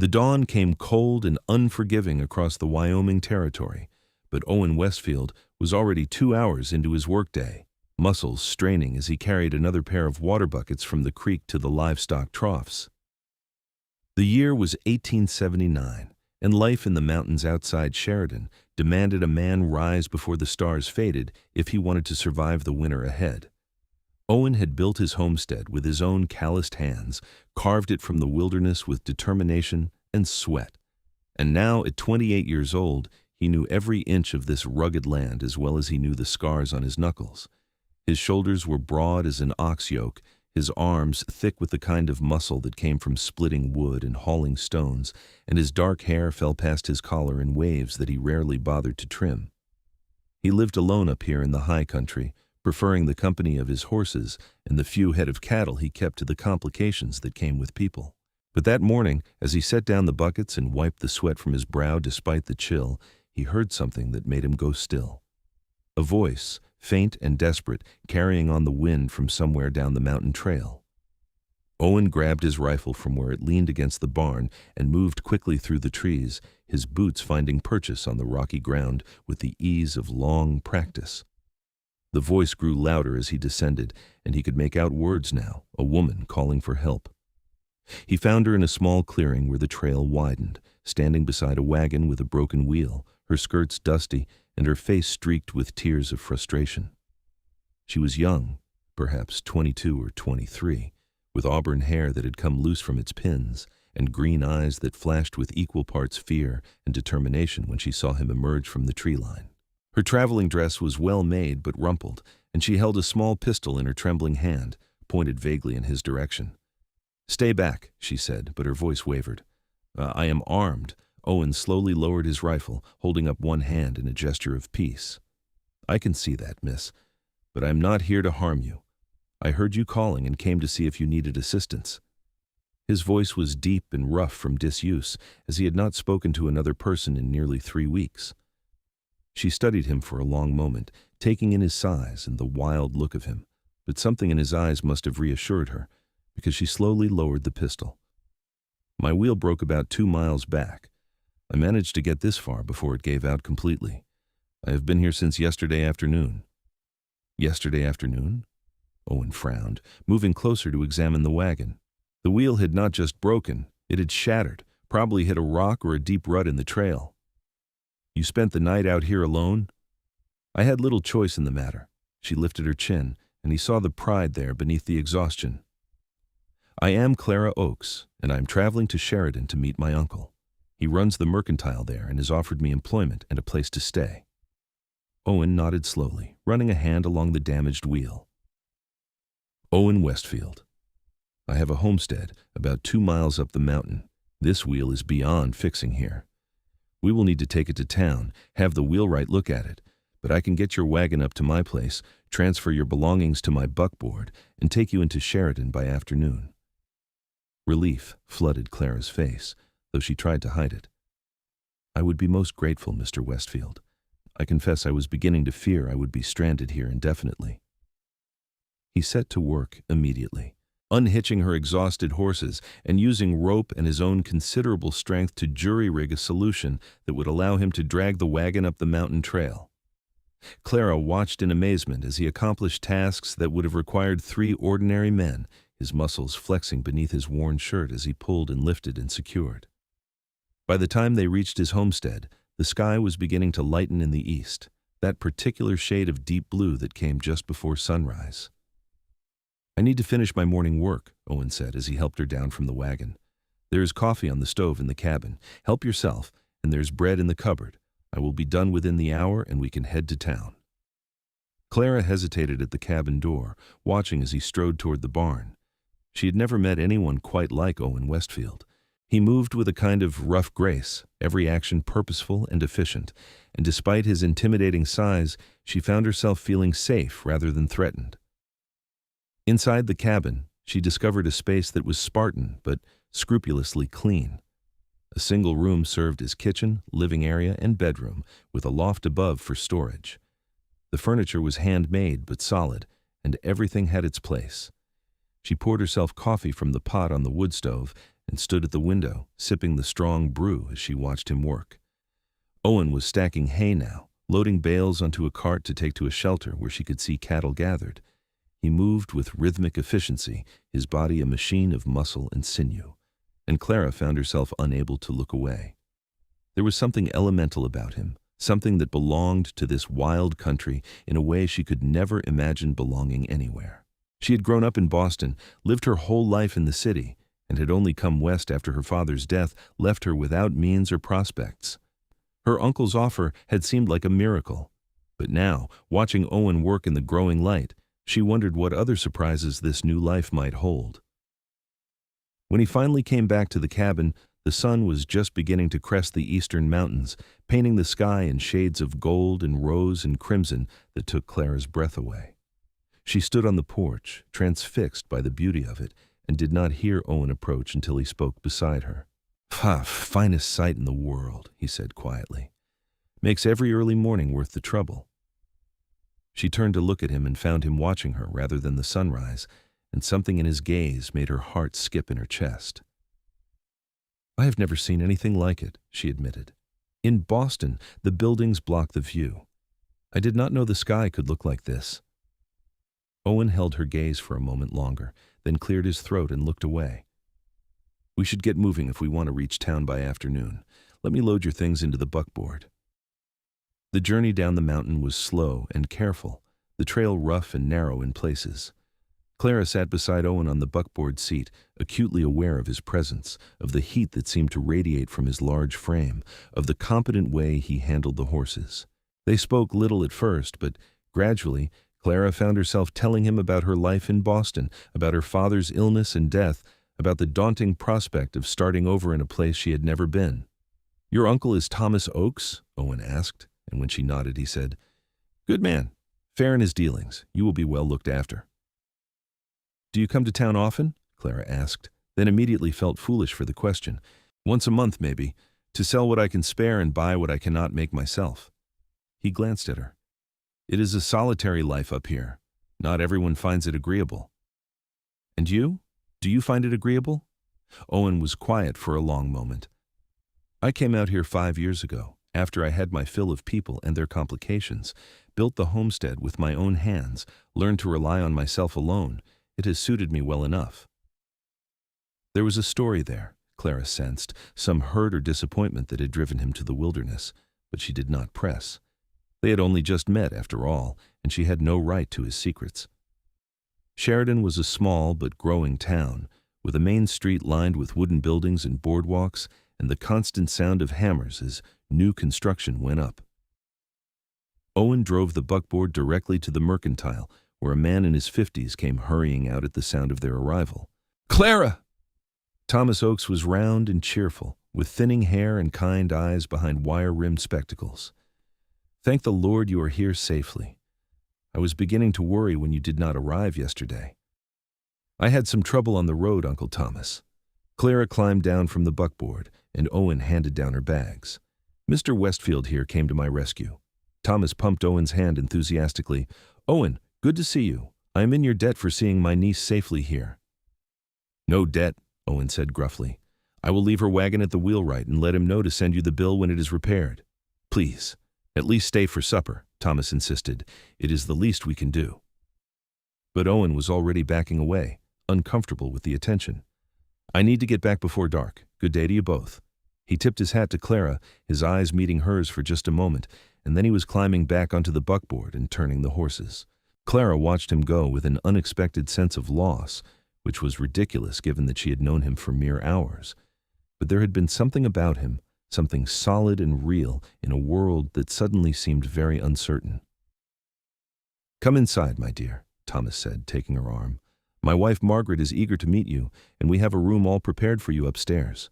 The dawn came cold and unforgiving across the Wyoming Territory, but Owen Westfield was already 2 hours into his workday, muscles straining as he carried another pair of water buckets from the creek to the livestock troughs. The year was 1879, and life in the mountains outside Sheridan demanded a man rise before the stars faded if he wanted to survive the winter ahead. Owen had built his homestead with his own calloused hands, carved it from the wilderness with determination and sweat. And now, at 28 years old, he knew every inch of this rugged land as well as he knew the scars on his knuckles. His shoulders were broad as an ox yoke, his arms thick with the kind of muscle that came from splitting wood and hauling stones, and his dark hair fell past his collar in waves that he rarely bothered to trim. He lived alone up here in the high country, preferring the company of his horses and the few head of cattle he kept to the complications that came with people. But that morning, as he set down the buckets and wiped the sweat from his brow despite the chill, he heard something that made him go still. A voice, faint and desperate, carrying on the wind from somewhere down the mountain trail. Owen grabbed his rifle from where it leaned against the barn and moved quickly through the trees, his boots finding purchase on the rocky ground with the ease of long practice. The voice grew louder as he descended, and he could make out words now, a woman calling for help. He found her in a small clearing where the trail widened, standing beside a wagon with a broken wheel, her skirts dusty and her face streaked with tears of frustration. She was young, perhaps 22 or 23, with auburn hair that had come loose from its pins, and green eyes that flashed with equal parts fear and determination when she saw him emerge from the tree line. Her traveling dress was well made but rumpled, and she held a small pistol in her trembling hand, pointed vaguely in his direction. "Stay back," she said, but her voice wavered. "I am armed." Owen slowly lowered his rifle, holding up one hand in a gesture of peace. "I can see that, miss, but I am not here to harm you. I heard you calling and came to see if you needed assistance." His voice was deep and rough from disuse, as he had not spoken to another person in nearly 3 weeks. She studied him for a long moment, taking in his size and the wild look of him, but something in his eyes must have reassured her, because she slowly lowered the pistol. "My wheel broke about 2 miles back. I managed to get this far before it gave out completely. I have been here since yesterday afternoon." "Yesterday afternoon?" Owen frowned, moving closer to examine the wagon. The wheel had not just broken, it had shattered, probably hit a rock or a deep rut in the trail. "You spent the night out here alone?" "I had little choice in the matter." She lifted her chin, and he saw the pride there beneath the exhaustion. "I am Clara Oakes, and I am traveling to Sheridan to meet my uncle. He runs the mercantile there and has offered me employment and a place to stay." Owen nodded slowly, running a hand along the damaged wheel. "Owen Westfield. I have a homestead about 2 miles up the mountain. This wheel is beyond fixing here. We will need to take it to town, have the wheelwright look at it, but I can get your wagon up to my place, transfer your belongings to my buckboard, and take you into Sheridan by afternoon." Relief flooded Clara's face, though she tried to hide it. "I would be most grateful, Mr. Westfield. I confess I was beginning to fear I would be stranded here indefinitely." He set to work immediately, unhitching her exhausted horses and using rope and his own considerable strength to jury-rig a solution that would allow him to drag the wagon up the mountain trail. Clara watched in amazement as he accomplished tasks that would have required 3 ordinary men, his muscles flexing beneath his worn shirt as he pulled and lifted and secured. By the time they reached his homestead, the sky was beginning to lighten in the east, that particular shade of deep blue that came just before sunrise. "I need to finish my morning work," Owen said as he helped her down from the wagon. "There is coffee on the stove in the cabin. Help yourself, and there's bread in the cupboard. I will be done within the hour and we can head to town." Clara hesitated at the cabin door, watching as he strode toward the barn. She had never met anyone quite like Owen Westfield. He moved with a kind of rough grace, every action purposeful and efficient, and despite his intimidating size, she found herself feeling safe rather than threatened. Inside the cabin, she discovered a space that was Spartan but scrupulously clean. A single room served as kitchen, living area, and bedroom, with a loft above for storage. The furniture was handmade but solid, and everything had its place. She poured herself coffee from the pot on the wood stove and stood at the window, sipping the strong brew as she watched him work. Owen was stacking hay now, loading bales onto a cart to take to a shelter where she could see cattle gathered. He moved with rhythmic efficiency, his body a machine of muscle and sinew, and Clara found herself unable to look away. There was something elemental about him, something that belonged to this wild country in a way she could never imagine belonging anywhere. She had grown up in Boston, lived her whole life in the city, and had only come west after her father's death left her without means or prospects. Her uncle's offer had seemed like a miracle, but now, watching Owen work in the growing light, she wondered what other surprises this new life might hold. When he finally came back to the cabin, the sun was just beginning to crest the eastern mountains, painting the sky in shades of gold and rose and crimson that took Clara's breath away. She stood on the porch, transfixed by the beauty of it, and did not hear Owen approach until he spoke beside her. Finest sight in the world," he said quietly. "Makes every early morning worth the trouble." She turned to look at him and found him watching her rather than the sunrise, and something in his gaze made her heart skip in her chest. "I have never seen anything like it," she admitted. "In Boston, the buildings block the view. I did not know the sky could look like this." Owen held her gaze for a moment longer, then cleared his throat and looked away. "We should get moving if we want to reach town by afternoon. Let me load your things into the buckboard." The journey down the mountain was slow and careful, the trail rough and narrow in places. Clara sat beside Owen on the buckboard seat, acutely aware of his presence, of the heat that seemed to radiate from his large frame, of the competent way he handled the horses. They spoke little at first, but gradually Clara found herself telling him about her life in Boston, about her father's illness and death, about the daunting prospect of starting over in a place she had never been. "Your uncle is Thomas Oakes?" Owen asked, and when she nodded he said, "Good man, fair in his dealings. You will be well looked after." "Do you come to town often?" Clara asked, then immediately felt foolish for the question. "Once a month, maybe, to sell what I can spare and buy what I cannot make myself." He glanced at her. "It is a solitary life up here. Not everyone finds it agreeable." "And you? Do you find it agreeable?" Owen was quiet for a long moment. "I came out here 5 years ago, after I had my fill of people and their complications, built the homestead with my own hands, learned to rely on myself alone. It has suited me well enough." There was a story there, Clara sensed, some hurt or disappointment that had driven him to the wilderness, but she did not press. They had only just met, after all, and she had no right to his secrets. Sheridan was a small but growing town, with a main street lined with wooden buildings and boardwalks, and the constant sound of hammers as new construction went up. Owen drove the buckboard directly to the Mercantile, where a man in his 50s came hurrying out at the sound of their arrival. "Clara!" Thomas Oakes was round and cheerful, with thinning hair and kind eyes behind wire-rimmed spectacles. "Thank the Lord you are here safely. I was beginning to worry when you did not arrive yesterday." "I had some trouble on the road, Uncle Thomas." Clara climbed down from the buckboard, and Owen handed down her bags. "Mr. Westfield here came to my rescue." Thomas pumped Owen's hand enthusiastically. "Owen, good to see you. I am in your debt for seeing my niece safely here." "No debt," Owen said gruffly. "I will leave her wagon at the wheelwright and let him know to send you the bill when it is repaired." "Please, at least stay for supper," Thomas insisted. "It is the least we can do." But Owen was already backing away, uncomfortable with the attention. "I need to get back before dark. Good day to you both." He tipped his hat to Clara, his eyes meeting hers for just a moment, and then he was climbing back onto the buckboard and turning the horses. Clara watched him go with an unexpected sense of loss, which was ridiculous given that she had known him for mere hours. But there had been something about him, something solid and real in a world that suddenly seemed very uncertain. "Come inside, my dear," Thomas said, taking her arm. "My wife Margaret is eager to meet you, and we have a room all prepared for you upstairs."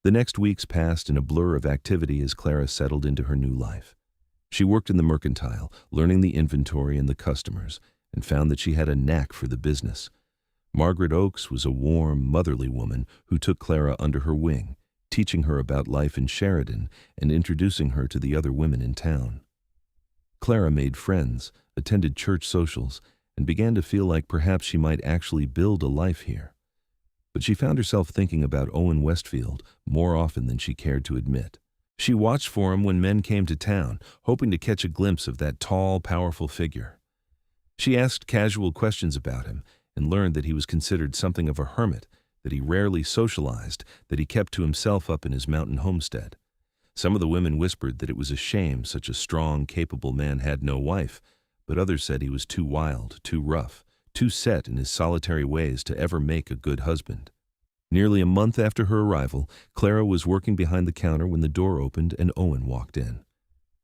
The next weeks passed in a blur of activity as Clara settled into her new life. She worked in the Mercantile, learning the inventory and the customers, and found that she had a knack for the business. Margaret Oakes was a warm, motherly woman who took Clara under her wing, teaching her about life in Sheridan and introducing her to the other women in town. Clara made friends, attended church socials, and began to feel like perhaps she might actually build a life here. but she found herself thinking about Owen Westfield more often than she cared to admit. She watched for him when men came to town, hoping to catch a glimpse of that tall, powerful figure. She asked casual questions about him and learned that he was considered something of a hermit, that he rarely socialized, that he kept to himself up in his mountain homestead. Some of the women whispered that it was a shame such a strong, capable man had no wife, but others said he was too wild, too rough, too set in his solitary ways to ever make a good husband. Nearly a month after her arrival, Clara was working behind the counter when the door opened and Owen walked in.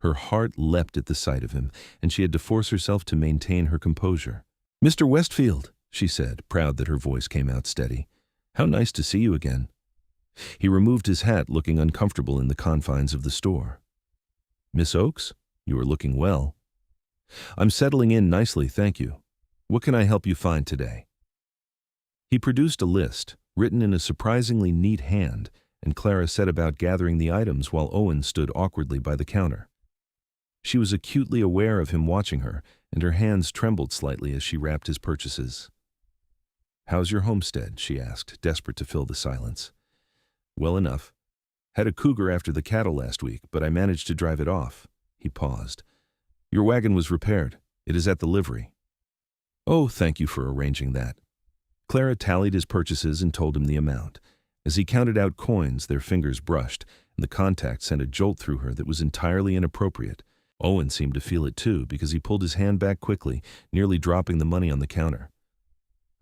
Her heart leapt at the sight of him, and she had to force herself to maintain her composure. "Mr. Westfield," she said, proud that her voice came out steady. "How nice to see you again." He removed his hat, looking uncomfortable in the confines of the store. "Miss Oakes, you are looking well." "I'm settling in nicely, thank you. What can I help you find today?" He produced a list, written in a surprisingly neat hand, and Clara set about gathering the items while Owen stood awkwardly by the counter. She was acutely aware of him watching her, and her hands trembled slightly as she wrapped his purchases. "How's your homestead?" she asked, desperate to fill the silence. "Well enough. Had a cougar after the cattle last week, but I managed to drive it off." He paused. "Your wagon was repaired. It is at the livery." "Oh, thank you for arranging that." Clara tallied his purchases and told him the amount. As he counted out coins, their fingers brushed, and the contact sent a jolt through her that was entirely inappropriate. Owen seemed to feel it too, because he pulled his hand back quickly, nearly dropping the money on the counter.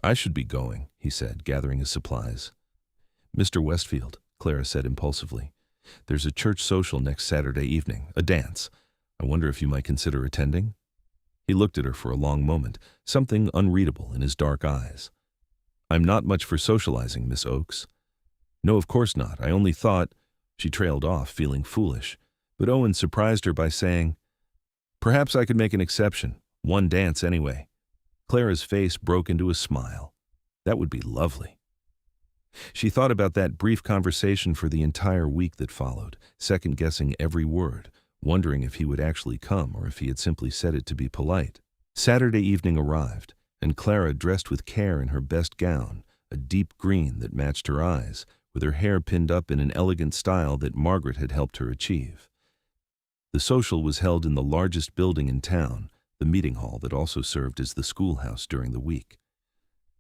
"I should be going," he said, gathering his supplies. "Mr. Westfield," Clara said impulsively, "there's a church social next Saturday evening, a dance. I wonder if you might consider attending?" He looked at her for a long moment, something unreadable in his dark eyes. "I'm not much for socializing, Miss Oakes." "No, of course not. I only thought—" She trailed off, feeling foolish, but Owen surprised her by saying, "Perhaps I could make an exception. One dance anyway." Clara's face broke into a smile. That would be lovely. She thought about that brief conversation for the entire week that followed, second-guessing every word, wondering if he would actually come or if he had simply said it to be polite. Saturday evening arrived, and Clara, dressed with care in her best gown, a deep green that matched her eyes, with her hair pinned up in an elegant style that Margaret had helped her achieve. The social was held in the largest building in town, the meeting hall that also served as the schoolhouse during the week.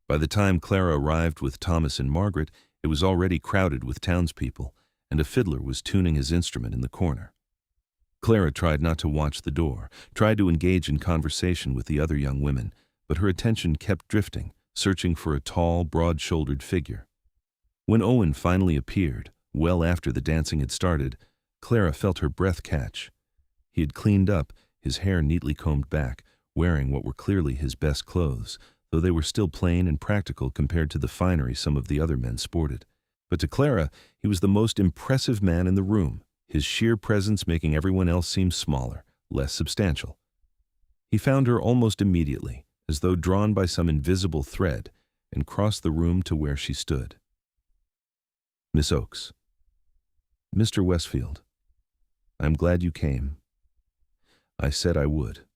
By the time Clara arrived with Thomas and Margaret, it was already crowded with townspeople, and a fiddler was tuning his instrument in the corner. Clara tried not to watch the door, tried to engage in conversation with the other young women, but her attention kept drifting, searching for a tall, broad-shouldered figure. When Owen finally appeared, well after the dancing had started, Clara felt her breath catch. He had cleaned up, his hair neatly combed back, wearing what were clearly his best clothes, though they were still plain and practical compared to the finery some of the other men sported. But to Clara, he was the most impressive man in the room, his sheer presence making everyone else seem smaller, less substantial. He found her almost immediately, as though drawn by some invisible thread, and crossed the room to where she stood. "Miss Oakes." "Mr. Westfield, I'm glad you came." "I said I would."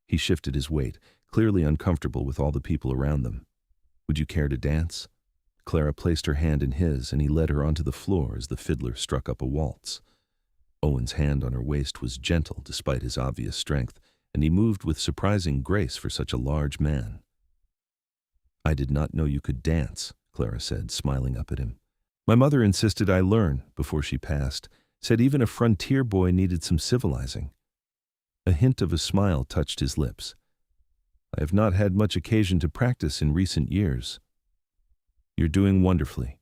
He shifted his weight, clearly uncomfortable with all the people around them. "Would you care to dance?" Clara placed her hand in his, and he led her onto the floor as the fiddler struck up a waltz. Owen's hand on her waist was gentle despite his obvious strength, and he moved with surprising grace for such a large man. "I did not know you could dance," Clara said, smiling up at him. "My mother insisted I learn before she passed, said even a frontier boy needed some civilizing." A hint of a smile touched his lips. "I have not had much occasion to practice in recent years." "You're doing wonderfully."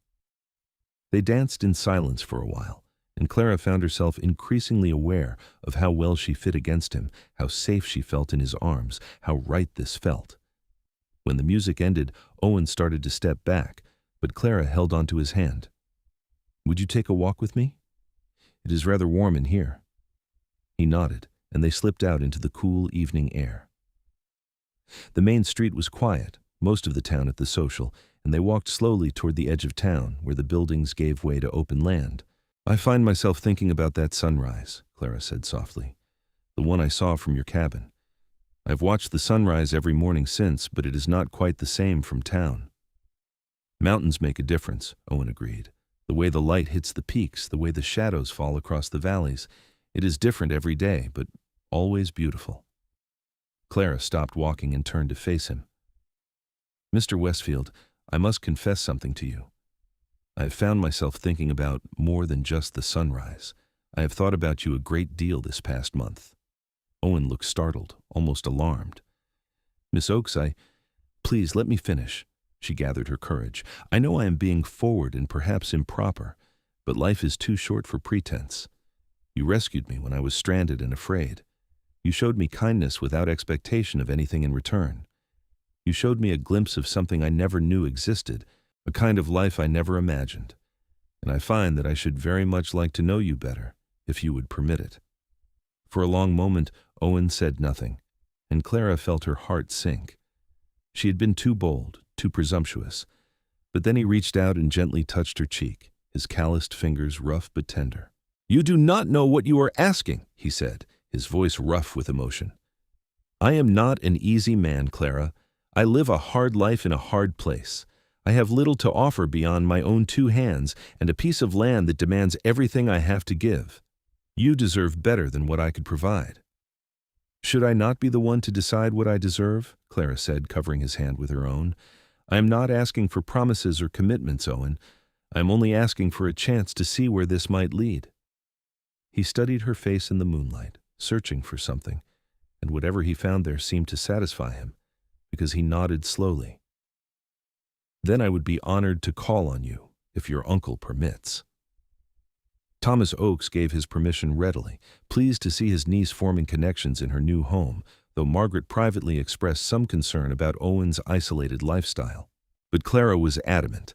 They danced in silence for a while, and Clara found herself increasingly aware of how well she fit against him, how safe she felt in his arms, how right this felt. When the music ended, Owen started to step back, but Clara held onto his hand. "Would you take a walk with me? It is rather warm in here." He nodded, and they slipped out into the cool evening air. The main street was quiet, most of the town at the social, and they walked slowly toward the edge of town, where the buildings gave way to open land. "I find myself thinking about that sunrise," Clara said softly. "The one I saw from your cabin. I've watched the sunrise every morning since, but it is not quite the same from town." Mountains make a difference, Owen agreed. The way the light hits the peaks, the way the shadows fall across the valleys. It is different every day, but always beautiful. Clara stopped walking and turned to face him. Mr. Westfield, I must confess something to you. I have found myself thinking about more than just the sunrise. I have thought about you a great deal this past month. Owen looked startled, almost alarmed. Miss Oakes, Please, let me finish. She gathered her courage. I know I am being forward and perhaps improper, but life is too short for pretense. You rescued me when I was stranded and afraid. You showed me kindness without expectation of anything in return. You showed me a glimpse of something I never knew existed, a kind of life I never imagined. And I find that I should very much like to know you better, if you would permit it. For a long moment, Owen said nothing, and Clara felt her heart sink. She had been too bold, too presumptuous, but then he reached out and gently touched her cheek, his calloused fingers rough but tender. You do not know what you are asking, he said, his voice rough with emotion. I am not an easy man, Clara. I live a hard life in a hard place. I have little to offer beyond my own 2 hands and a piece of land that demands everything I have to give. You deserve better than what I could provide. Should I not be the one to decide what I deserve? Clara said, covering his hand with her own. I am not asking for promises or commitments, Owen. I am only asking for a chance to see where this might lead. He studied her face in the moonlight, searching for something, and whatever he found there seemed to satisfy him, because he nodded slowly. Then I would be honored to call on you, if your uncle permits. Thomas Oakes gave his permission readily, pleased to see his niece forming connections in her new home, though Margaret privately expressed some concern about Owen's isolated lifestyle. But Clara was adamant,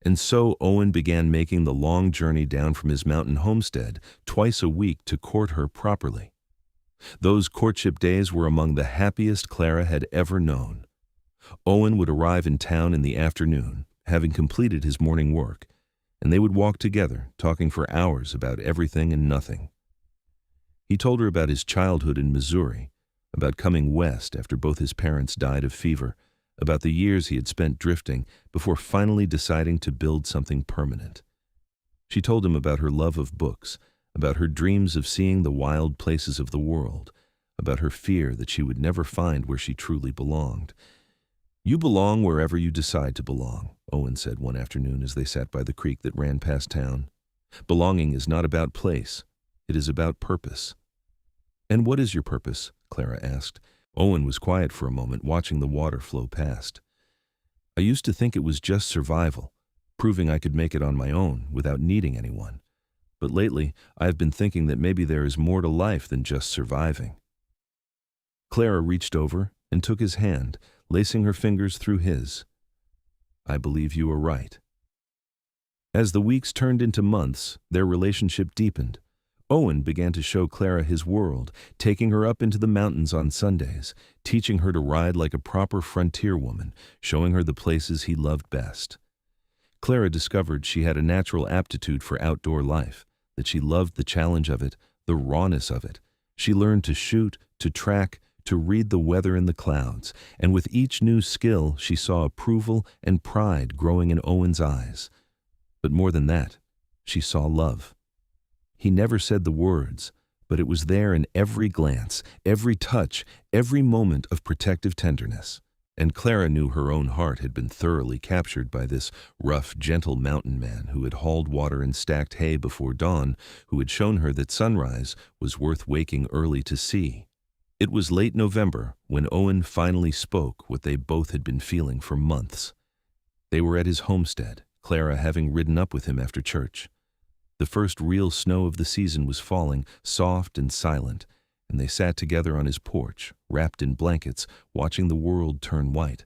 and so Owen began making the long journey down from his mountain homestead twice a week to court her properly. Those courtship days were among the happiest Clara had ever known. Owen would arrive in town in the afternoon, having completed his morning work, and they would walk together, talking for hours about everything and nothing. He told her about his childhood in Missouri, about coming west after both his parents died of fever, about the years he had spent drifting before finally deciding to build something permanent. She told him about her love of books, about her dreams of seeing the wild places of the world, about her fear that she would never find where she truly belonged. You belong wherever you decide to belong, Owen said one afternoon as they sat by the creek that ran past town. Belonging is not about place. It is about purpose. And what is your purpose? Clara asked. Owen was quiet for a moment, watching the water flow past. I used to think it was just survival, proving I could make it on my own without needing anyone. But lately, I have been thinking that maybe there is more to life than just surviving. Clara reached over and took his hand, lacing her fingers through his. I believe you are right. As the weeks turned into months, their relationship deepened. Owen began to show Clara his world, taking her up into the mountains on Sundays, teaching her to ride like a proper frontier woman, showing her the places he loved best. Clara discovered she had a natural aptitude for outdoor life, that she loved the challenge of it, the rawness of it. She learned to shoot, to track, to read the weather in the clouds, and with each new skill she saw approval and pride growing in Owen's eyes. But more than that, she saw love. He never said the words, but it was there in every glance, every touch, every moment of protective tenderness. And Clara knew her own heart had been thoroughly captured by this rough, gentle mountain man who had hauled water and stacked hay before dawn, who had shown her that sunrise was worth waking early to see. It was late November when Owen finally spoke what they both had been feeling for months. They were at his homestead, Clara having ridden up with him after church. The first real snow of the season was falling, soft and silent, and they sat together on his porch, wrapped in blankets, watching the world turn white.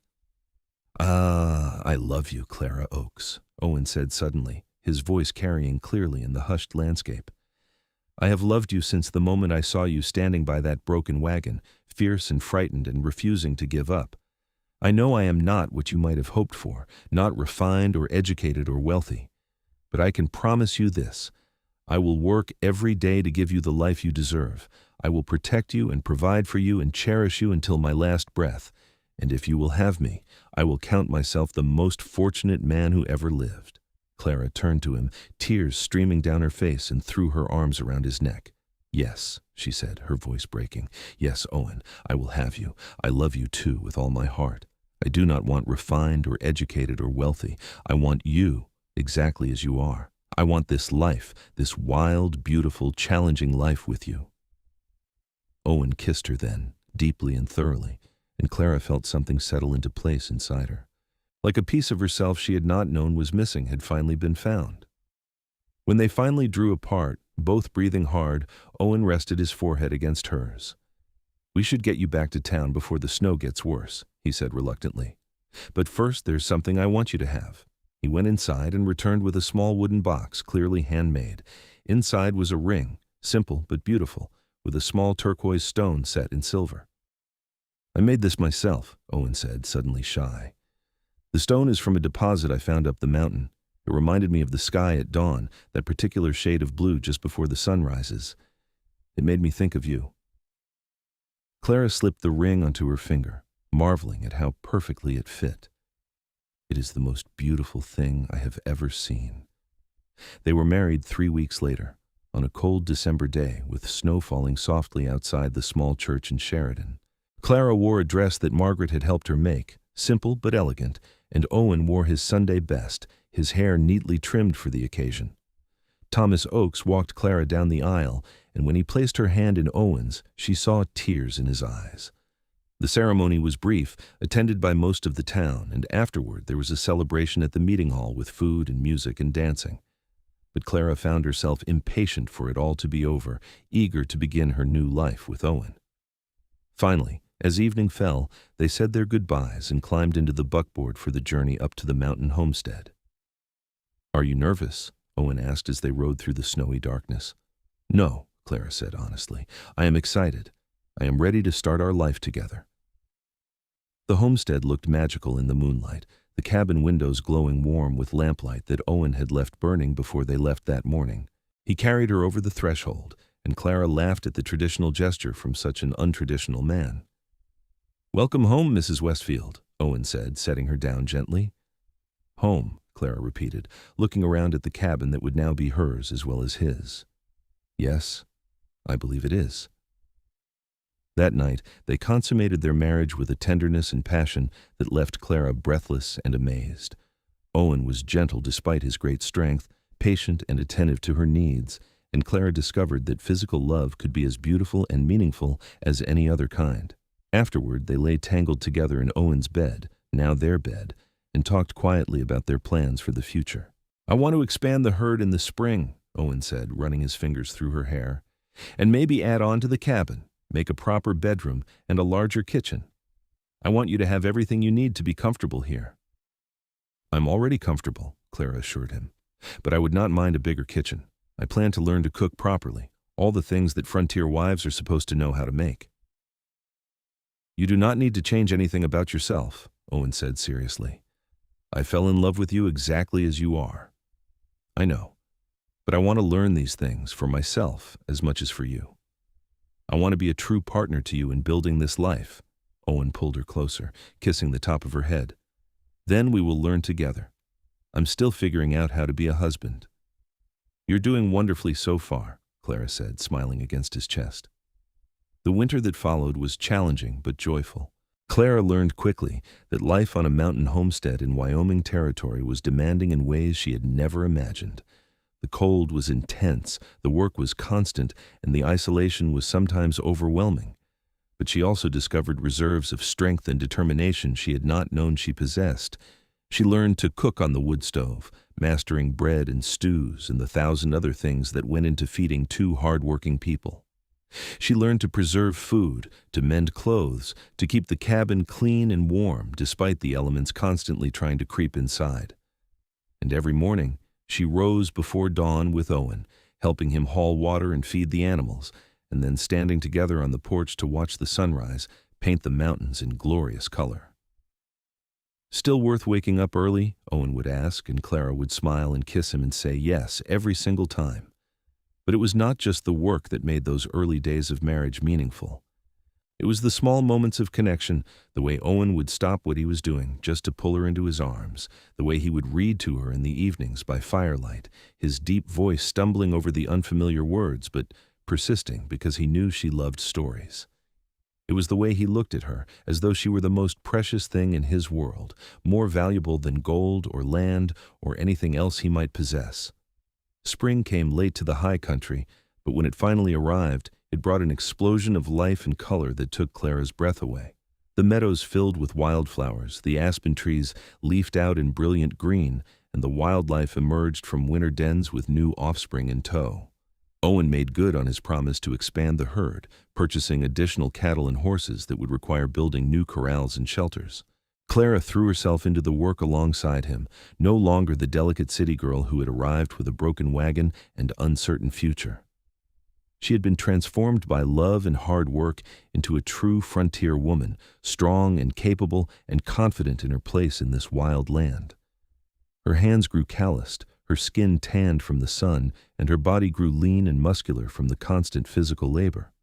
Ah, I love you, Clara Oakes, Owen said suddenly, his voice carrying clearly in the hushed landscape. I have loved you since the moment I saw you standing by that broken wagon, fierce and frightened and refusing to give up. I know I am not what you might have hoped for, not refined or educated or wealthy. But I can promise you this. I will work every day to give you the life you deserve. I will protect you and provide for you and cherish you until my last breath. And if you will have me, I will count myself the most fortunate man who ever lived." Clara turned to him, tears streaming down her face, and threw her arms around his neck. "Yes," she said, her voice breaking. "Yes, Owen, I will have you. I love you too with all my heart. I do not want refined or educated or wealthy. I want you exactly as you are. I want this life, this wild, beautiful, challenging life with you." Owen kissed her then, deeply and thoroughly, and Clara felt something settle into place inside her. Like a piece of herself she had not known was missing had finally been found. When they finally drew apart, both breathing hard, Owen rested his forehead against hers. "We should get you back to town before the snow gets worse," he said reluctantly. "But first there's something I want you to have." He went inside and returned with a small wooden box, clearly handmade. Inside was a ring, simple but beautiful, with a small turquoise stone set in silver. "I made this myself," Owen said, suddenly shy. "The stone is from a deposit I found up the mountain. It reminded me of the sky at dawn, that particular shade of blue just before the sun rises. It made me think of you." Clara slipped the ring onto her finger, marveling at how perfectly it fit. "It is the most beautiful thing I have ever seen." They were married 3 weeks later, on a cold December day with snow falling softly outside the small church in Sheridan. Clara wore a dress that Margaret had helped her make, simple but elegant, and Owen wore his Sunday best, his hair neatly trimmed for the occasion. Thomas Oakes walked Clara down the aisle, and when he placed her hand in Owen's, she saw tears in his eyes. The ceremony was brief, attended by most of the town, and afterward there was a celebration at the meeting hall with food and music and dancing. But Clara found herself impatient for it all to be over, eager to begin her new life with Owen. Finally, as evening fell, they said their goodbyes and climbed into the buckboard for the journey up to the mountain homestead. "Are you nervous?" Owen asked as they rode through the snowy darkness. "No," Clara said honestly. "I am excited. I am ready to start our life together." The homestead looked magical in the moonlight, the cabin windows glowing warm with lamplight that Owen had left burning before they left that morning. He carried her over the threshold, and Clara laughed at the traditional gesture from such an untraditional man. "Welcome home, Mrs. Westfield," Owen said, setting her down gently. "Home," Clara repeated, looking around at the cabin that would now be hers as well as his. "Yes, I believe it is." That night, they consummated their marriage with a tenderness and passion that left Clara breathless and amazed. Owen was gentle despite his great strength, patient and attentive to her needs, and Clara discovered that physical love could be as beautiful and meaningful as any other kind. Afterward, they lay tangled together in Owen's bed, now their bed, and talked quietly about their plans for the future. "I want to expand the herd in the spring," Owen said, running his fingers through her hair, "and maybe add on to the cabin. Make a proper bedroom and a larger kitchen. I want you to have everything you need to be comfortable here." "I'm already comfortable," Clara assured him, "but I would not mind a bigger kitchen. I plan to learn to cook properly, all the things that frontier wives are supposed to know how to make." "You do not need to change anything about yourself," Owen said seriously. "I fell in love with you exactly as you are. I know, but I want to learn these things for myself as much as for you. I want to be a true partner to you in building this life." Owen pulled her closer, kissing the top of her head. "Then we will learn together. I'm still figuring out how to be a husband." "You're doing wonderfully so far," Clara said, smiling against his chest. The winter that followed was challenging but joyful. Clara learned quickly that life on a mountain homestead in Wyoming Territory was demanding in ways she had never imagined. The cold was intense, the work was constant, and the isolation was sometimes overwhelming. But she also discovered reserves of strength and determination she had not known she possessed. She learned to cook on the wood stove, mastering bread and stews and the 1,000 other things that went into feeding 2 hard-working people. She learned to preserve food, to mend clothes, to keep the cabin clean and warm despite the elements constantly trying to creep inside. And every morning, she rose before dawn with Owen, helping him haul water and feed the animals, and then standing together on the porch to watch the sunrise paint the mountains in glorious color. "Still worth waking up early?" Owen would ask, and Clara would smile and kiss him and say yes every single time. But it was not just the work that made those early days of marriage meaningful. It was the small moments of connection, the way Owen would stop what he was doing just to pull her into his arms, the way he would read to her in the evenings by firelight, his deep voice stumbling over the unfamiliar words but persisting because he knew she loved stories. It was the way he looked at her, as though she were the most precious thing in his world, more valuable than gold or land or anything else he might possess. Spring came late to the high country, but when it finally arrived, it brought an explosion of life and color that took Clara's breath away. The meadows filled with wildflowers, the aspen trees leafed out in brilliant green, and the wildlife emerged from winter dens with new offspring in tow. Owen made good on his promise to expand the herd, purchasing additional cattle and horses that would require building new corrals and shelters. Clara threw herself into the work alongside him, no longer the delicate city girl who had arrived with a broken wagon and uncertain future. She had been transformed by love and hard work into a true frontier woman, strong and capable and confident in her place in this wild land. Her hands grew calloused, her skin tanned from the sun, and her body grew lean and muscular from the constant physical labor.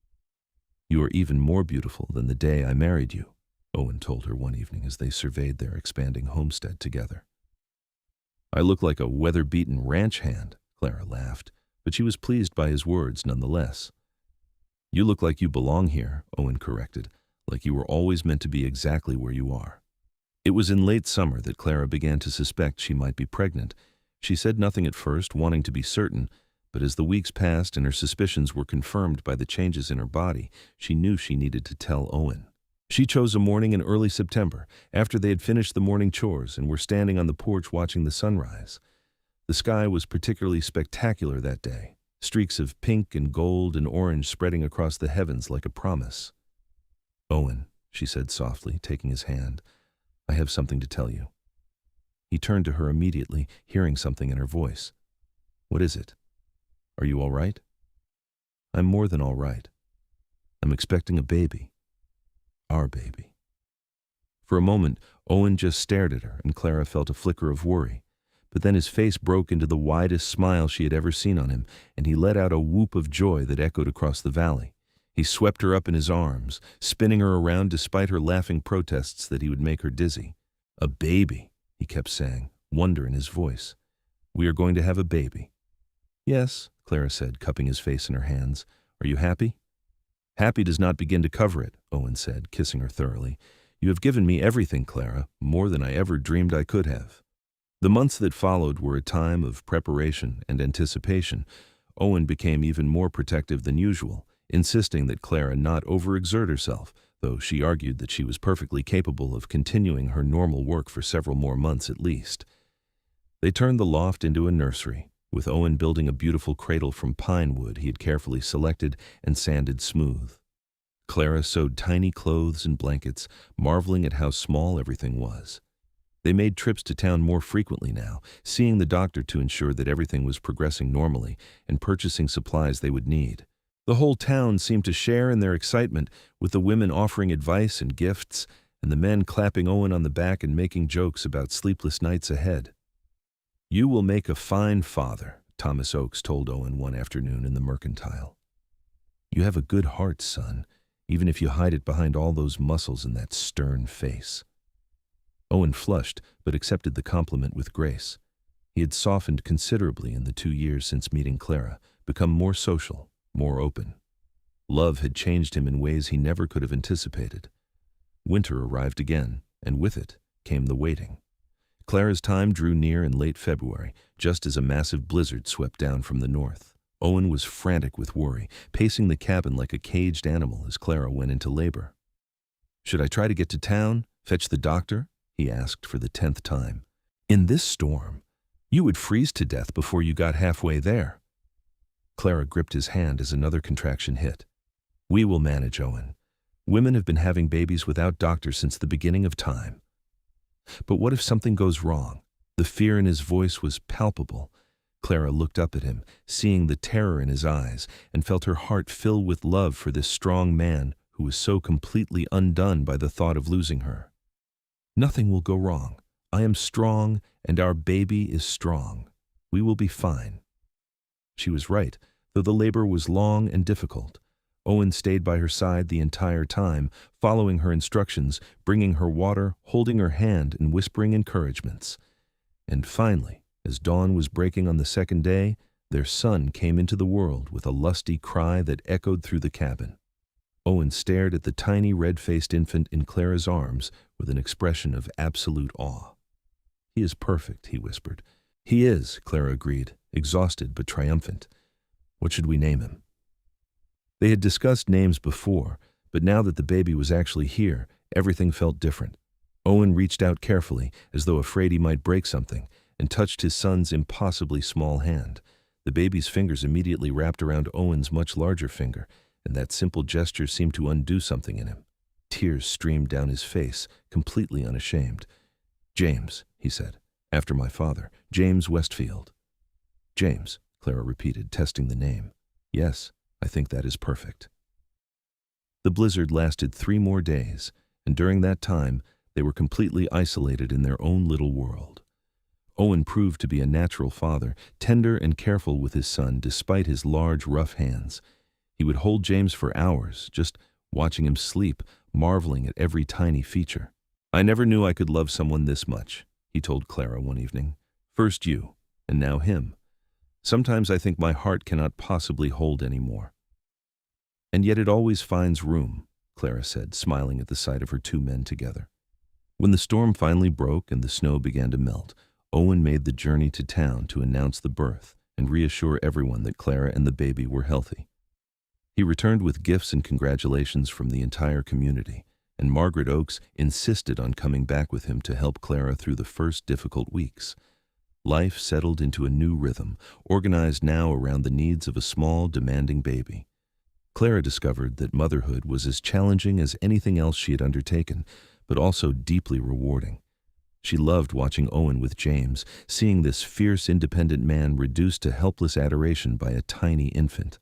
"You are even more beautiful than the day I married you," Owen told her one evening as they surveyed their expanding homestead together. "I look like a weather-beaten ranch hand," Clara laughed, but she was pleased by his words nonetheless. "You look like you belong here," Owen corrected, "like you were always meant to be exactly where you are." It was in late summer that Clara began to suspect she might be pregnant. She said nothing at first, wanting to be certain, but as the weeks passed and her suspicions were confirmed by the changes in her body, she knew she needed to tell Owen. She chose a morning in early September, after they had finished the morning chores and were standing on the porch watching the sunrise. The sky was particularly spectacular that day, streaks of pink and gold and orange spreading across the heavens like a promise. "Owen," she said softly, taking his hand, "I have something to tell you." He turned to her immediately, hearing something in her voice. "What is it? Are you all right?" "I'm more than all right. I'm expecting a baby. Our baby." For a moment, Owen just stared at her, and Clara felt a flicker of worry. But then his face broke into the widest smile she had ever seen on him, and he let out a whoop of joy that echoed across the valley. He swept her up in his arms, spinning her around despite her laughing protests that he would make her dizzy. "A baby," he kept saying, wonder in his voice. "We are going to have a baby." "Yes," Clara said, cupping his face in her hands. "Are you happy?" "Happy does not begin to cover it," Owen said, kissing her thoroughly. "You have given me everything, Clara, more than I ever dreamed I could have." The months that followed were a time of preparation and anticipation. Owen became even more protective than usual, insisting that Clara not overexert herself, though she argued that she was perfectly capable of continuing her normal work for several more months at least. They turned the loft into a nursery, with Owen building a beautiful cradle from pine wood he had carefully selected and sanded smooth. Clara sewed tiny clothes and blankets, marveling at how small everything was. They made trips to town more frequently now, seeing the doctor to ensure that everything was progressing normally and purchasing supplies they would need. The whole town seemed to share in their excitement, with the women offering advice and gifts, and the men clapping Owen on the back and making jokes about sleepless nights ahead. "You will make a fine father," Thomas Oakes told Owen one afternoon in the Mercantile. "You have a good heart, son, even if you hide it behind all those muscles and that stern face." Owen flushed, but accepted the compliment with grace. He had softened considerably in the 2 years since meeting Clara, become more social, more open. Love had changed him in ways he never could have anticipated. Winter arrived again, and with it came the waiting. Clara's time drew near in late February, just as a massive blizzard swept down from the north. Owen was frantic with worry, pacing the cabin like a caged animal as Clara went into labor. "Should I try to get to town, fetch the doctor?" he asked for the 10th time. "In this storm, you would freeze to death before you got halfway there." Clara gripped his hand as another contraction hit. "We will manage, Owen. Women have been having babies without doctors since the beginning of time." "But what if something goes wrong?" The fear in his voice was palpable. Clara looked up at him, seeing the terror in his eyes, and felt her heart fill with love for this strong man who was so completely undone by the thought of losing her. "Nothing will go wrong. I am strong, and our baby is strong. We will be fine." She was right, though the labor was long and difficult. Owen stayed by her side the entire time, following her instructions, bringing her water, holding her hand, and whispering encouragements. And finally, as dawn was breaking on the second day, their son came into the world with a lusty cry that echoed through the cabin. Owen stared at the tiny red-faced infant in Clara's arms with an expression of absolute awe. "He is perfect," he whispered. "He is," Clara agreed, exhausted but triumphant. "What should we name him?" They had discussed names before, but now that the baby was actually here, everything felt different. Owen reached out carefully, as though afraid he might break something, and touched his son's impossibly small hand. The baby's fingers immediately wrapped around Owen's much larger finger, and that simple gesture seemed to undo something in him. Tears streamed down his face, completely unashamed. "James," he said, "after my father, James Westfield." "James," Clara repeated, testing the name. "Yes, I think that is perfect." The blizzard lasted 3 more days, and during that time, they were completely isolated in their own little world. Owen proved to be a natural father, tender and careful with his son despite his large, rough hands. He would hold James for hours, just watching him sleep, marveling at every tiny feature. "I never knew I could love someone this much," he told Clara one evening. "First you, and now him. Sometimes I think my heart cannot possibly hold any more." "And yet it always finds room," Clara said, smiling at the sight of her 2 men together. When the storm finally broke and the snow began to melt, Owen made the journey to town to announce the birth and reassure everyone that Clara and the baby were healthy. He returned with gifts and congratulations from the entire community, and Margaret Oakes insisted on coming back with him to help Clara through the first difficult weeks. Life settled into a new rhythm, organized now around the needs of a small, demanding baby. Clara discovered that motherhood was as challenging as anything else she had undertaken, but also deeply rewarding. She loved watching Owen with James, seeing this fierce, independent man reduced to helpless adoration by a tiny infant.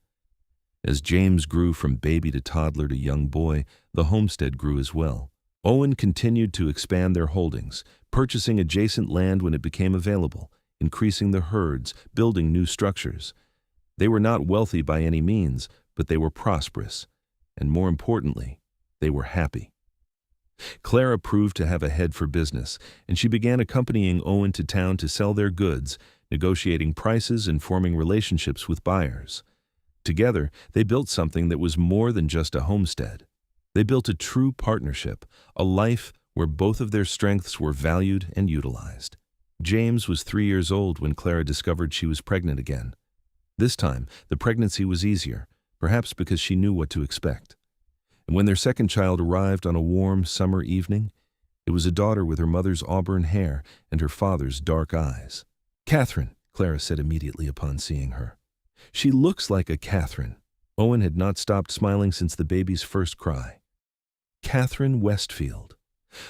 As James grew from baby to toddler to young boy, the homestead grew as well. Owen continued to expand their holdings, purchasing adjacent land when it became available, increasing the herds, building new structures. They were not wealthy by any means, but they were prosperous, and more importantly, they were happy. Clara proved to have a head for business, and she began accompanying Owen to town to sell their goods, negotiating prices and forming relationships with buyers. Together, they built something that was more than just a homestead. They built a true partnership, a life where both of their strengths were valued and utilized. James was 3 years old when Clara discovered she was pregnant again. This time, the pregnancy was easier, perhaps because she knew what to expect. And when their second child arrived on a warm summer evening, it was a daughter with her mother's auburn hair and her father's dark eyes. "Catherine," Clara said immediately upon seeing her. "She looks like a Catherine." Owen had not stopped smiling since the baby's first cry. Catherine Westfield.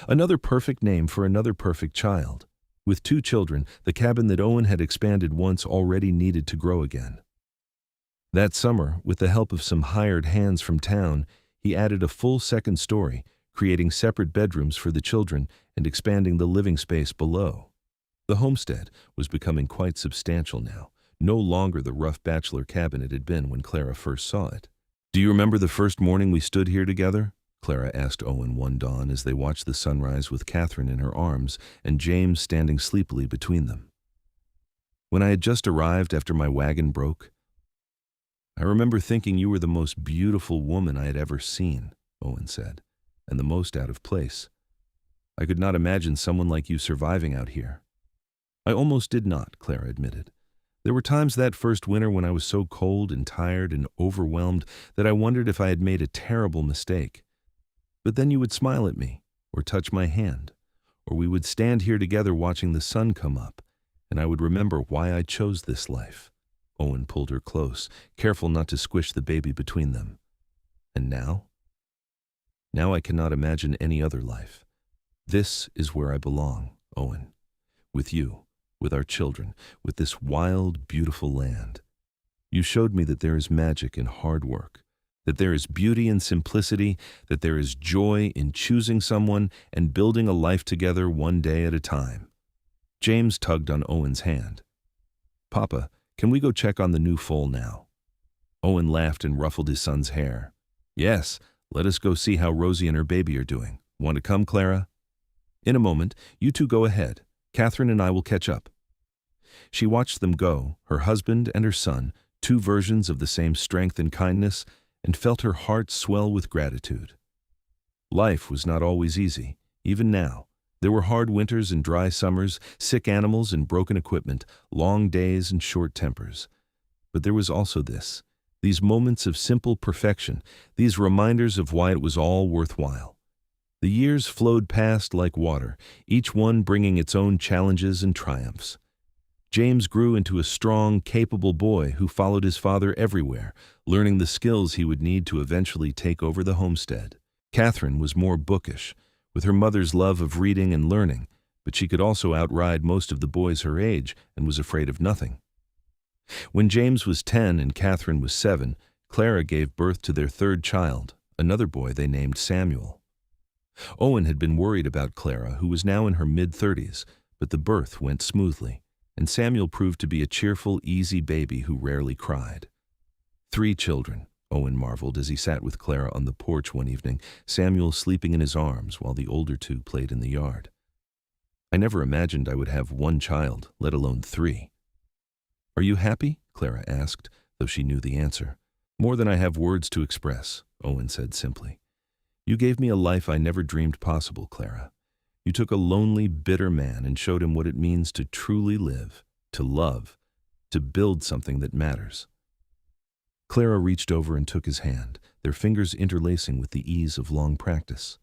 Another perfect name for another perfect child. With 2 children, the cabin that Owen had expanded once already needed to grow again. That summer, with the help of some hired hands from town, he added a full second story, creating separate bedrooms for the children and expanding the living space below. The homestead was becoming quite substantial now, no longer the rough bachelor cabin it had been when Clara first saw it. "Do you remember the first morning we stood here together?" Clara asked Owen one dawn as they watched the sunrise with Catherine in her arms and James standing sleepily between them. "When I had just arrived after my wagon broke, I remember thinking you were the most beautiful woman I had ever seen," Owen said, "and the most out of place. I could not imagine someone like you surviving out here." "I almost did not," Clara admitted. "There were times that first winter when I was so cold and tired and overwhelmed that I wondered if I had made a terrible mistake. But then you would smile at me, or touch my hand, or we would stand here together watching the sun come up, and I would remember why I chose this life." Owen pulled her close, careful not to squish the baby between them. "And now? Now I cannot imagine any other life. This is where I belong, Owen. With you, with our children, with this wild, beautiful land. You showed me that there is magic in hard work, that there is beauty in simplicity, that there is joy in choosing someone and building a life together one day at a time." James tugged on Owen's hand. "Papa, can we go check on the new foal now?" Owen laughed and ruffled his son's hair. Yes, let us go see how Rosie and her baby are doing. Want to come, Clara? In a moment, you two go ahead. Catherine and I will catch up. She watched them go, her husband and her son, two versions of the same strength and kindness, and felt her heart swell with gratitude. Life was not always easy, even now. There were hard winters and dry summers, sick animals and broken equipment, long days and short tempers. But there was also this, these moments of simple perfection, these reminders of why it was all worthwhile. The years flowed past like water, each one bringing its own challenges and triumphs. James grew into a strong, capable boy who followed his father everywhere, learning the skills he would need to eventually take over the homestead. Catherine was more bookish, with her mother's love of reading and learning, but she could also outride most of the boys her age and was afraid of nothing. When James was 10 and Catherine was 7, Clara gave birth to their third child, another boy they named Samuel. Owen had been worried about Clara, who was now in her mid-30s, but the birth went smoothly, and Samuel proved to be a cheerful, easy baby who rarely cried. 3 children, Owen marveled as he sat with Clara on the porch one evening, Samuel sleeping in his arms while the older 2 played in the yard. I never imagined I would have 1 child, let alone 3. Are you happy? Clara asked, though she knew the answer. More than I have words to express, Owen said simply. You gave me a life I never dreamed possible, Clara. You took a lonely, bitter man and showed him what it means to truly live, to love, to build something that matters. Clara reached over and took his hand, their fingers interlacing with the ease of long practice.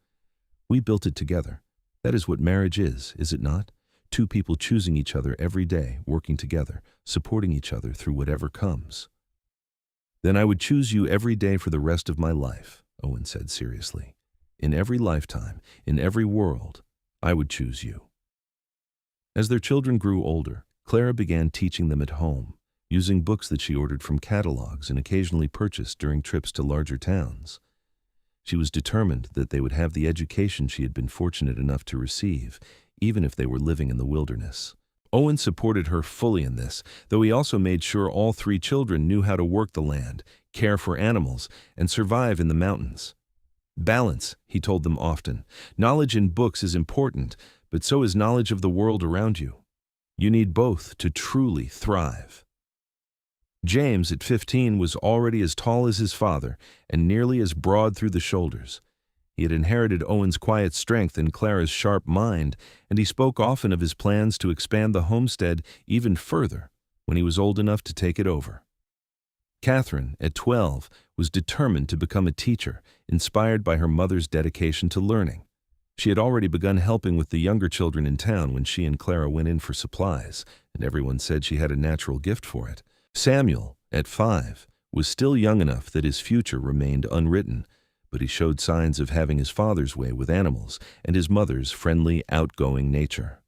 We built it together. That is what marriage is it not? 2 people choosing each other every day, working together, supporting each other through whatever comes. Then I would choose you every day for the rest of my life, Owen said seriously. In every lifetime, in every world, I would choose you. As their children grew older, Clara began teaching them at home, using books that she ordered from catalogs and occasionally purchased during trips to larger towns. She was determined that they would have the education she had been fortunate enough to receive, even if they were living in the wilderness. Owen supported her fully in this, though he also made sure all 3 children knew how to work the land, care for animals, and survive in the mountains. Balance, he told them often. Knowledge in books is important, but so is knowledge of the world around you. You need both to truly thrive. James, at 15, was already as tall as his father and nearly as broad through the shoulders. He had inherited Owen's quiet strength and Clara's sharp mind, and he spoke often of his plans to expand the homestead even further when he was old enough to take it over. Catherine, at 12, was determined to become a teacher, inspired by her mother's dedication to learning. She had already begun helping with the younger children in town when she and Clara went in for supplies, and everyone said she had a natural gift for it. Samuel, at 5, was still young enough that his future remained unwritten, but he showed signs of having his father's way with animals and his mother's friendly, outgoing nature.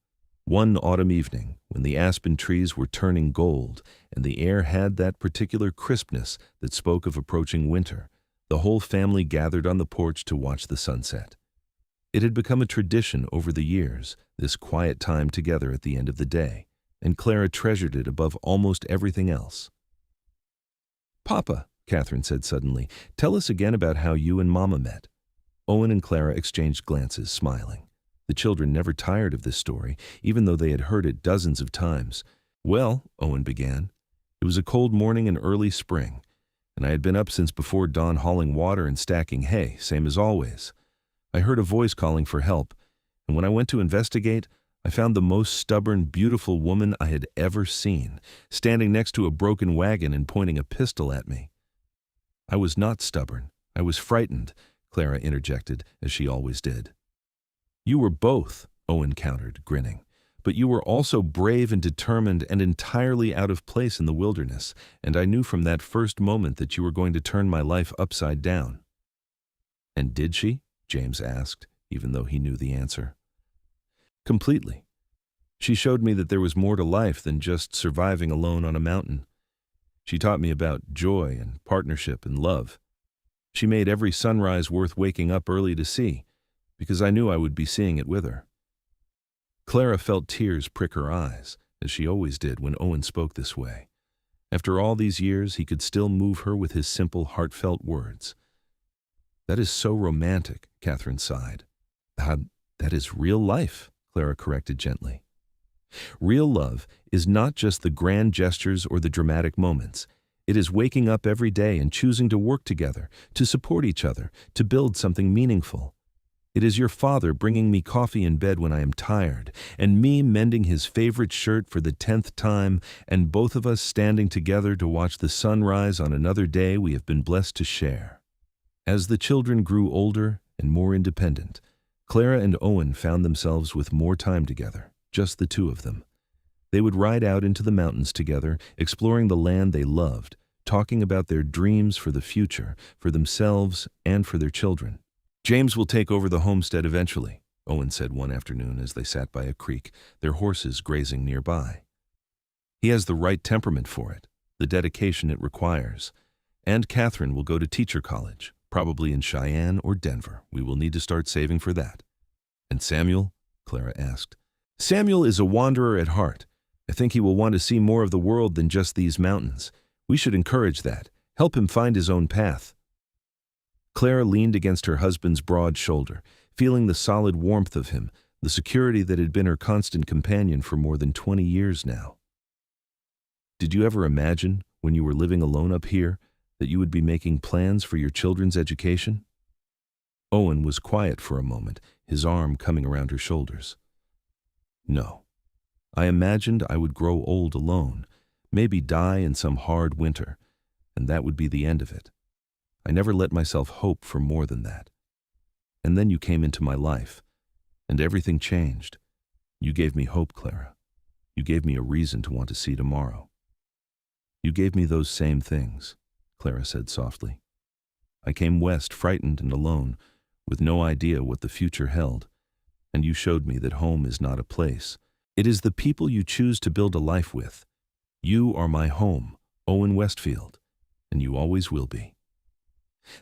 One autumn evening, when the aspen trees were turning gold and the air had that particular crispness that spoke of approaching winter, the whole family gathered on the porch to watch the sunset. It had become a tradition over the years, this quiet time together at the end of the day, and Clara treasured it above almost everything else. "Papa," Catherine said suddenly, "tell us again about how you and Mama met." Owen and Clara exchanged glances, smiling. The children never tired of this story, even though they had heard it dozens of times. "Well," Owen began, "it was a cold morning in early spring, and I had been up since before dawn hauling water and stacking hay, same as always. I heard a voice calling for help, and when I went to investigate, I found the most stubborn, beautiful woman I had ever seen, standing next to a broken wagon and pointing a pistol at me." "I was not stubborn. I was frightened," Clara interjected, as she always did. "You were both," Owen countered, grinning. "But you were also brave and determined and entirely out of place in the wilderness, and I knew from that first moment that you were going to turn my life upside down." "And did she?" James asked, even though he knew the answer. "Completely. She showed me that there was more to life than just surviving alone on a mountain. She taught me about joy and partnership and love. She made every sunrise worth waking up early to see, because I knew I would be seeing it with her." Clara felt tears prick her eyes, as she always did when Owen spoke this way. After all these years, he could still move her with his simple, heartfelt words. That is so romantic, Catherine sighed. That is real life, Clara corrected gently. Real love is not just the grand gestures or the dramatic moments. It is waking up every day and choosing to work together, to support each other, to build something meaningful. It is your father bringing me coffee in bed when I am tired, and me mending his favorite shirt for the 10th time, and both of us standing together to watch the sun rise on another day we have been blessed to share. As the children grew older and more independent, Clara and Owen found themselves with more time together, just the two of them. They would ride out into the mountains together, exploring the land they loved, talking about their dreams for the future, for themselves and for their children. James will take over the homestead eventually, Owen said one afternoon as they sat by a creek, their horses grazing nearby. He has the right temperament for it, the dedication it requires. And Catherine will go to teacher college, probably in Cheyenne or Denver. We will need to start saving for that. And Samuel? Clara asked. Samuel is a wanderer at heart. I think he will want to see more of the world than just these mountains. We should encourage that, help him find his own path. Clara leaned against her husband's broad shoulder, feeling the solid warmth of him, the security that had been her constant companion for more than 20 years now. Did you ever imagine, when you were living alone up here, that you would be making plans for your children's education? Owen was quiet for a moment, his arm coming around her shoulders. No. I imagined I would grow old alone, maybe die in some hard winter, and that would be the end of it. I never let myself hope for more than that. And then you came into my life, and everything changed. You gave me hope, Clara. You gave me a reason to want to see tomorrow. You gave me those same things, Clara said softly. I came west frightened and alone, with no idea what the future held, and you showed me that home is not a place. It is the people you choose to build a life with. You are my home, Owen Westfield, and you always will be.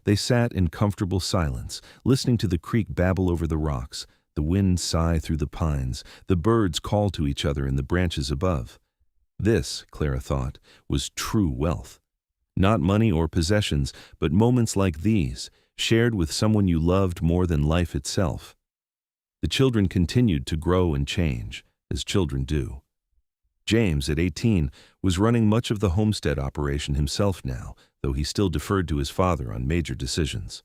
They sat in comfortable silence, listening to the creek babble over the rocks, the wind sigh through the pines, the birds call to each other in the branches above. This, Clara thought, was true wealth. Not money or possessions, but moments like these, shared with someone you loved more than life itself. The children continued to grow and change, as children do. James, at 18, was running much of the homestead operation himself now, though he still deferred to his father on major decisions.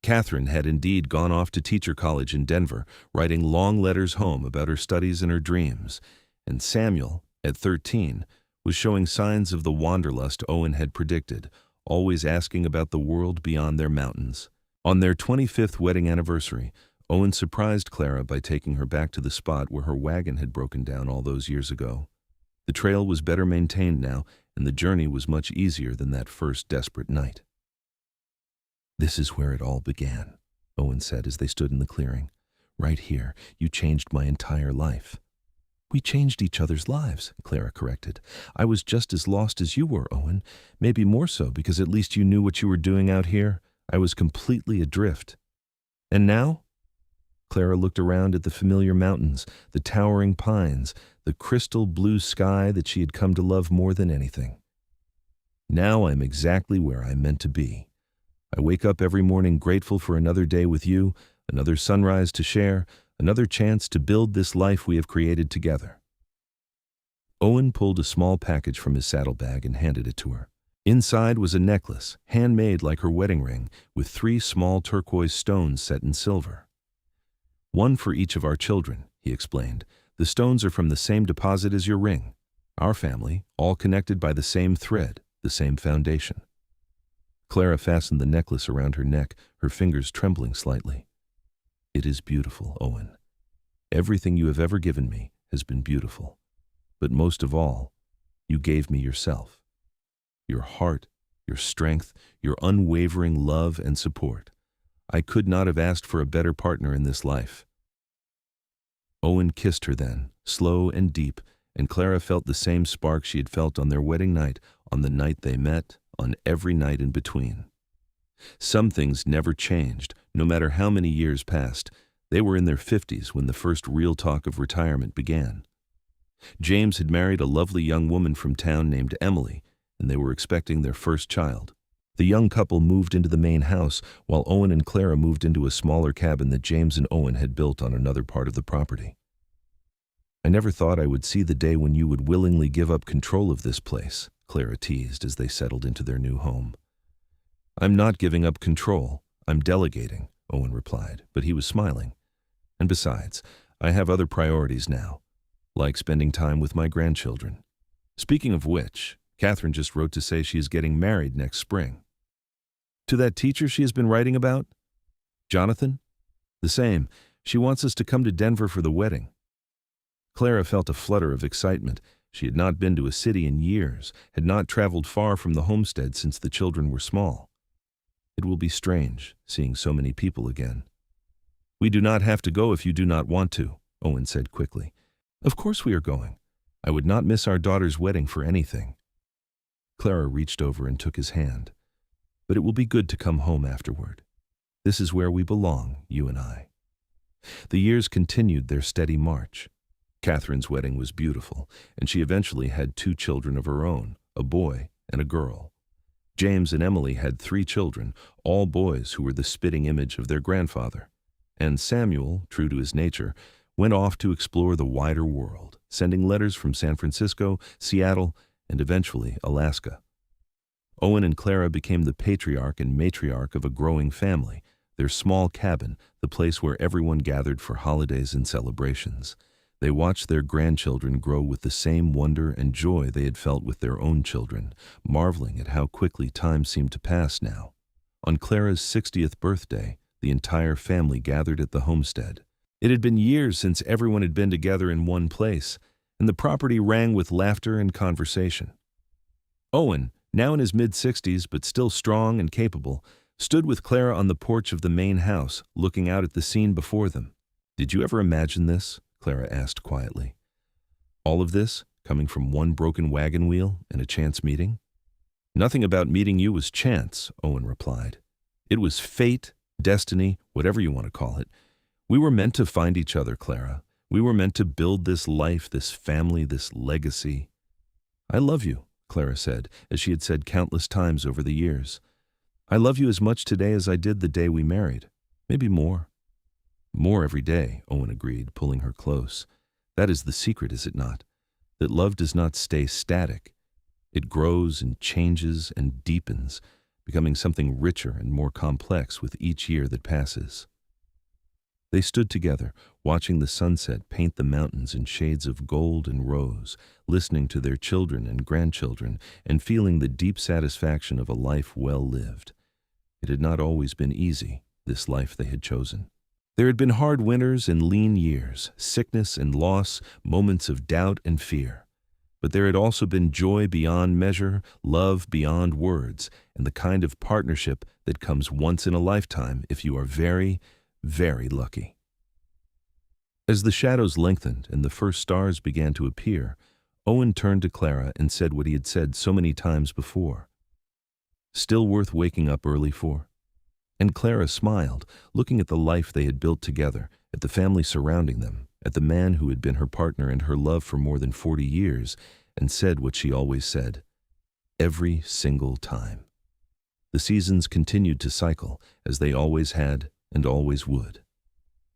Catherine had indeed gone off to teacher college in Denver, writing long letters home about her studies and her dreams, and Samuel, at 13, was showing signs of the wanderlust Owen had predicted, always asking about the world beyond their mountains. On their 25th wedding anniversary, Owen surprised Clara by taking her back to the spot where her wagon had broken down all those years ago. The trail was better maintained now, and the journey was much easier than that first desperate night. This is where it all began, Owen said as they stood in the clearing. Right here, you changed my entire life. We changed each other's lives, Clara corrected. I was just as lost as you were, Owen. Maybe more so, because at least you knew what you were doing out here. I was completely adrift. And now? Clara looked around at the familiar mountains, the towering pines, the crystal blue sky that she had come to love more than anything. Now I'm exactly where I'm meant to be. I wake up every morning grateful for another day with you, another sunrise to share, another chance to build this life we have created together. Owen pulled a small package from his saddlebag and handed it to her. Inside was a necklace, handmade like her wedding ring, with 3 small turquoise stones set in silver. One for each of our children, he explained. The stones are from the same deposit as your ring. Our family, all connected by the same thread, the same foundation. Clara fastened the necklace around her neck, her fingers trembling slightly. It is beautiful, Owen. Everything you have ever given me has been beautiful. But most of all, you gave me yourself. Your heart, your strength, your unwavering love and support. I could not have asked for a better partner in this life. Owen kissed her then, slow and deep, and Clara felt the same spark she had felt on their wedding night, on the night they met, on every night in between. Some things never changed, no matter how many years passed. They were in their 50s when the first real talk of retirement began. James had married a lovely young woman from town named Emily, and they were expecting their first child, The young couple moved into the main house, while Owen and Clara moved into a smaller cabin that James and Owen had built on another part of the property. "I never thought I would see the day when you would willingly give up control of this place," Clara teased as they settled into their new home. "I'm not giving up control, I'm delegating," Owen replied, but he was smiling. "And besides, I have other priorities now, like spending time with my grandchildren. Speaking of which, Catherine just wrote to say she is getting married next spring." "To that teacher she has been writing about? Jonathan?" "The same. She wants us to come to Denver for the wedding." Clara felt a flutter of excitement. She had not been to a city in years, had not traveled far from the homestead since the children were small. It will be strange, seeing so many people again. "We do not have to go if you do not want to," Owen said quickly. "Of course we are going. I would not miss our daughter's wedding for anything." Clara reached over and took his hand. "But it will be good to come home afterward. This is where we belong, you and I." The years continued their steady march. Catherine's wedding was beautiful, and she eventually had 2 children of her own, a boy and a girl. James and Emily had 3 children, all boys who were the spitting image of their grandfather. And Samuel, true to his nature, went off to explore the wider world, sending letters from San Francisco, Seattle, and eventually Alaska. Owen and Clara became the patriarch and matriarch of a growing family, their small cabin, the place where everyone gathered for holidays and celebrations. They watched their grandchildren grow with the same wonder and joy they had felt with their own children, marveling at how quickly time seemed to pass now. On Clara's 60th birthday, the entire family gathered at the homestead. It had been years since everyone had been together in one place, and the property rang with laughter and conversation. Owen, now in his mid-60s but still strong and capable, stood with Clara on the porch of the main house, looking out at the scene before them. "Did you ever imagine this?" Clara asked quietly. "All of this, coming from one broken wagon wheel and a chance meeting?" "Nothing about meeting you was chance," Owen replied. "It was fate, destiny, whatever you want to call it. We were meant to find each other, Clara. We were meant to build this life, this family, this legacy." "I love you," Clara said, as she had said countless times over the years. "I love you as much today as I did the day we married. Maybe more." "More every day," Owen agreed, pulling her close. "That is the secret, is it not? That love does not stay static. It grows and changes and deepens, becoming something richer and more complex with each year that passes." They stood together, watching the sunset paint the mountains in shades of gold and rose, listening to their children and grandchildren, and feeling the deep satisfaction of a life well lived. It had not always been easy, this life they had chosen. There had been hard winters and lean years, sickness and loss, moments of doubt and fear. But there had also been joy beyond measure, love beyond words, and the kind of partnership that comes once in a lifetime if you are very, very lucky. As the shadows lengthened and the first stars began to appear, Owen turned to Clara and said what he had said so many times before. "Still worth waking up early for?" And Clara smiled, looking at the life they had built together, at the family surrounding them, at the man who had been her partner and her love for more than 40 years, and said what she always said, every single time. The seasons continued to cycle, as they always had and always would.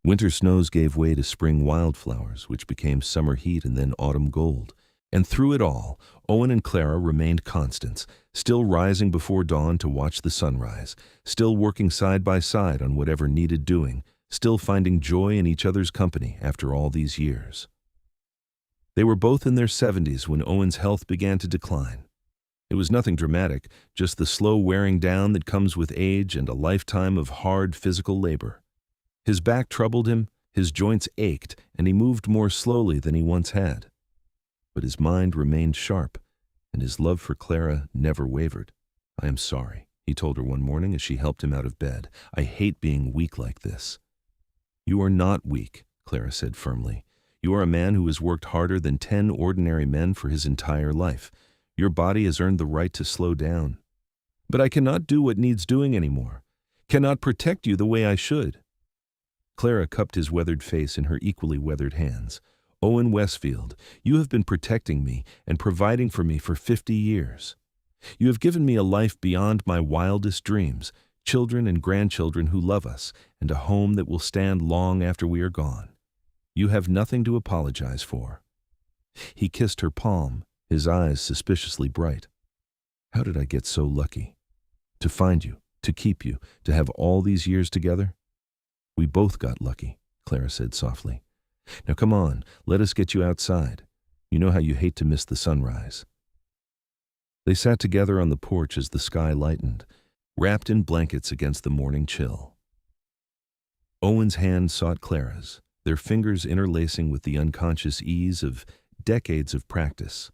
Winter snows gave way to spring wildflowers, which became summer heat and then autumn gold. And through it all, Owen and Clara remained constants, still rising before dawn to watch the sunrise, still working side by side on whatever needed doing, still finding joy in each other's company after all these years. They were both in their 70s when Owen's health began to decline. It was nothing dramatic, just the slow wearing down that comes with age and a lifetime of hard physical labor. His back troubled him, his joints ached, and he moved more slowly than he once had. But his mind remained sharp, and his love for Clara never wavered. "I am sorry," he told her one morning as she helped him out of bed. "I hate being weak like this." "You are not weak," Clara said firmly. "You are a man who has worked harder than 10 ordinary men for his entire life. Your body has earned the right to slow down." "But I cannot do what needs doing anymore. Cannot protect you the way I should." Clara cupped his weathered face in her equally weathered hands. "Owen Westfield, you have been protecting me and providing for me for 50 years. You have given me a life beyond my wildest dreams, children and grandchildren who love us, and a home that will stand long after we are gone. You have nothing to apologize for." He kissed her palm, his eyes suspiciously bright. "How did I get so lucky? To find you, to keep you, to have all these years together?" "We both got lucky," Clara said softly. "Now come on, let us get you outside. You know how you hate to miss the sunrise." They sat together on the porch as the sky lightened, wrapped in blankets against the morning chill. Owen's hand sought Clara's, their fingers interlacing with the unconscious ease of decades of practice.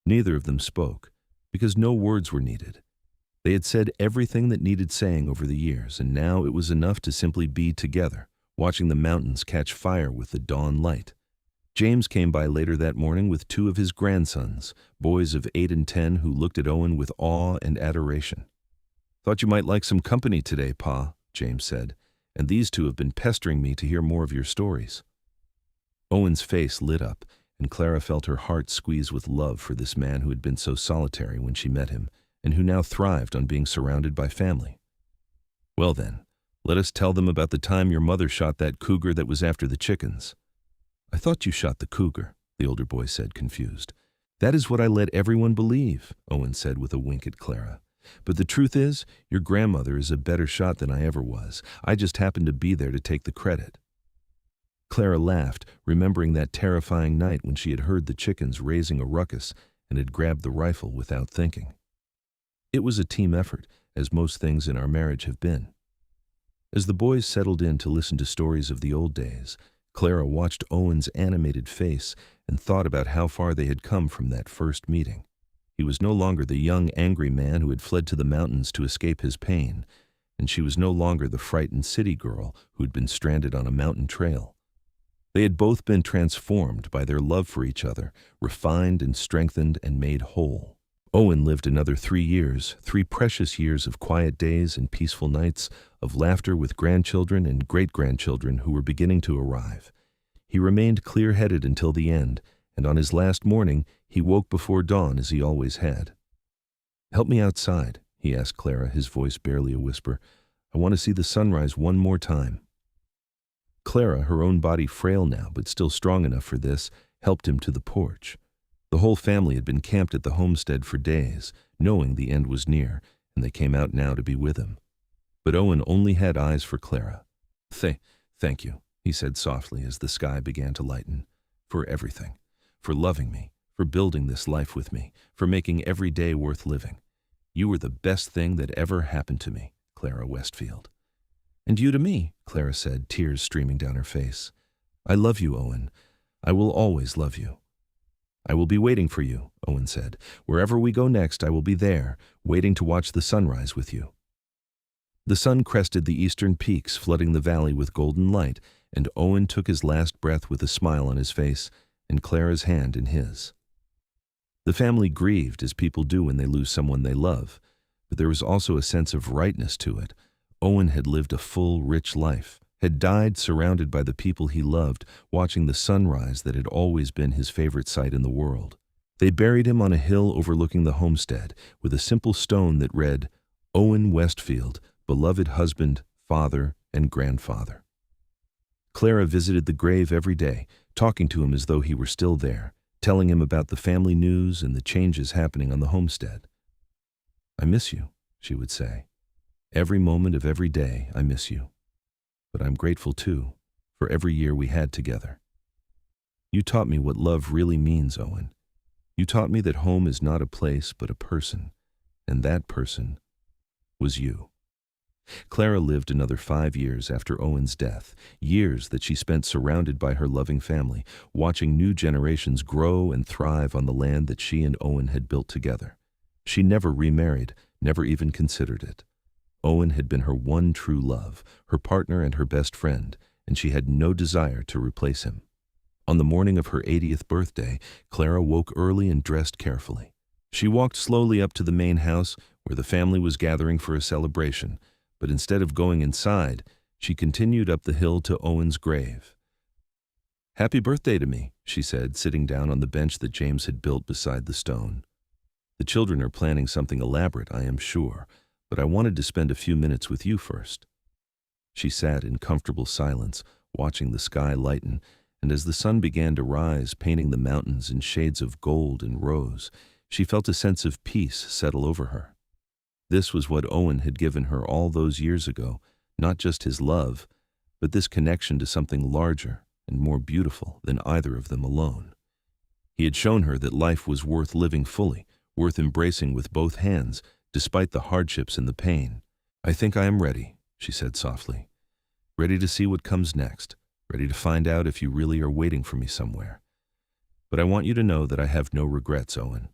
Neither of them spoke, because no words were needed. They had said everything that needed saying over the years, and now it was enough to simply be together, watching the mountains catch fire with the dawn light. James came by later that morning with two of his grandsons, boys of 8 and 10 who looked at Owen with awe and adoration. "Thought you might like some company today, Pa," James said, "and these two have been pestering me to hear more of your stories." Owen's face lit up, and Clara felt her heart squeeze with love for this man who had been so solitary when she met him, and who now thrived on being surrounded by family. "Well then, let us tell them about the time your mother shot that cougar that was after the chickens." "I thought you shot the cougar," the older boy said, confused. "That is what I let everyone believe," Owen said with a wink at Clara. "But the truth is, your grandmother is a better shot than I ever was. I just happened to be there to take the credit." Clara laughed, remembering that terrifying night when she had heard the chickens raising a ruckus and had grabbed the rifle without thinking. It was a team effort, as most things in our marriage have been. As the boys settled in to listen to stories of the old days, Clara watched Owen's animated face and thought about how far they had come from that first meeting. He was no longer the young, angry man who had fled to the mountains to escape his pain, and she was no longer the frightened city girl who had been stranded on a mountain trail. They had both been transformed by their love for each other, refined and strengthened and made whole. Owen lived another 3 years, 3 precious years of quiet days and peaceful nights, of laughter with grandchildren and great-grandchildren who were beginning to arrive. He remained clear-headed until the end, and on his last morning he woke before dawn as he always had. "Help me outside," he asked Clara, his voice barely a whisper. "I want to see the sunrise one more time." Clara, her own body frail now but still strong enough for this, helped him to the porch. The whole family had been camped at the homestead for days, knowing the end was near, and they came out now to be with him. But Owen only had eyes for Clara. Thank you," he said softly as the sky began to lighten, "for everything, for loving me, for building this life with me, for making every day worth living. You were the best thing that ever happened to me, Clara Westfield." "And you to me," Clara said, tears streaming down her face. "I love you, Owen. I will always love you." "I will be waiting for you," Owen said. "Wherever we go next, I will be there, waiting to watch the sunrise with you." The sun crested the eastern peaks, flooding the valley with golden light, and Owen took his last breath with a smile on his face and Clara's hand in his. The family grieved, as people do when they lose someone they love, but there was also a sense of rightness to it. Owen had lived a full, rich life, had died surrounded by the people he loved, watching the sunrise that had always been his favorite sight in the world. They buried him on a hill overlooking the homestead, with a simple stone that read, "Owen Westfield, beloved husband, father, and grandfather." Clara visited the grave every day, talking to him as though he were still there, telling him about the family news and the changes happening on the homestead. "I miss you," she would say. "Every moment of every day, I miss you. But I'm grateful, too, for every year we had together. You taught me what love really means, Owen. You taught me that home is not a place, but a person, and that person was you." Clara lived another 5 years after Owen's death, years that she spent surrounded by her loving family, watching new generations grow and thrive on the land that she and Owen had built together. She never remarried, never even considered it. Owen had been her one true love, her partner and her best friend, and she had no desire to replace him. On the morning of her 80th birthday, Clara woke early and dressed carefully. She walked slowly up to the main house, where the family was gathering for a celebration, but instead of going inside, she continued up the hill to Owen's grave. "Happy birthday to me," she said, sitting down on the bench that James had built beside the stone. The The children are planning something elaborate, I am sure, but I wanted to spend a few minutes with you first." She sat in comfortable silence, watching the sky lighten, and as the sun began to rise, painting the mountains in shades of gold and rose, she felt a sense of peace settle over her. This was what Owen had given her all those years ago, not just his love, but this connection to something larger and more beautiful than either of them alone. He had shown her that life was worth living fully, worth embracing with both hands, despite the hardships and the pain. "I think I am ready," she said softly. "Ready to see what comes next, ready to find out if you really are waiting for me somewhere. But I want you to know that I have no regrets, Owen.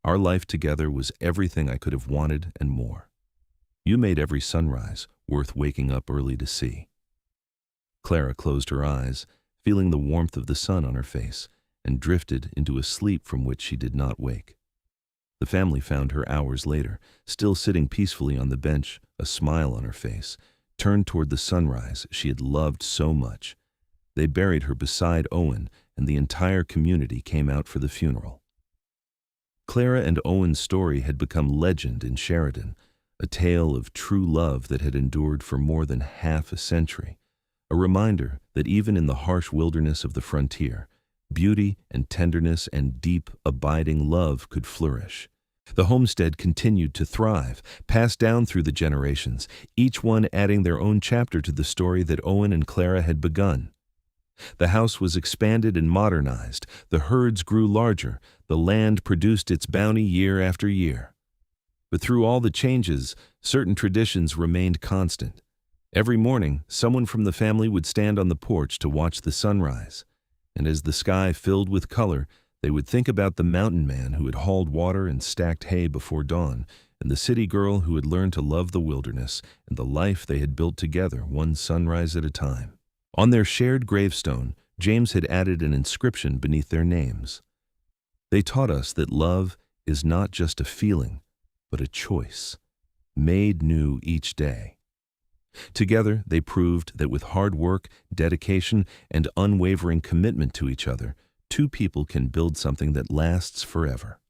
Our life together was everything I could have wanted and more. You made every sunrise worth waking up early to see." Clara closed her eyes, feeling the warmth of the sun on her face, and drifted into a sleep from which she did not wake. The family found her hours later, still sitting peacefully on the bench, a smile on her face, turned toward the sunrise she had loved so much. They buried her beside Owen, and the entire community came out for the funeral. Clara and Owen's story had become legend in Sheridan, a tale of true love that had endured for more than half a century, a reminder that even in the harsh wilderness of the frontier, beauty and tenderness and deep, abiding love could flourish. The homestead continued to thrive, passed down through the generations, each one adding their own chapter to the story that Owen and Clara had begun. The house was expanded and modernized, the herds grew larger, the land produced its bounty year after year. But through all the changes, certain traditions remained constant. Every morning, someone from the family would stand on the porch to watch the sunrise, and as the sky filled with color, they would think about the mountain man who had hauled water and stacked hay before dawn, and the city girl who had learned to love the wilderness and the life they had built together one sunrise at a time. On their shared gravestone, James had added an inscription beneath their names. "They taught us that love is not just a feeling, but a choice, made new each day." Together, they proved that with hard work, dedication, and unwavering commitment to each other, two people can build something that lasts forever.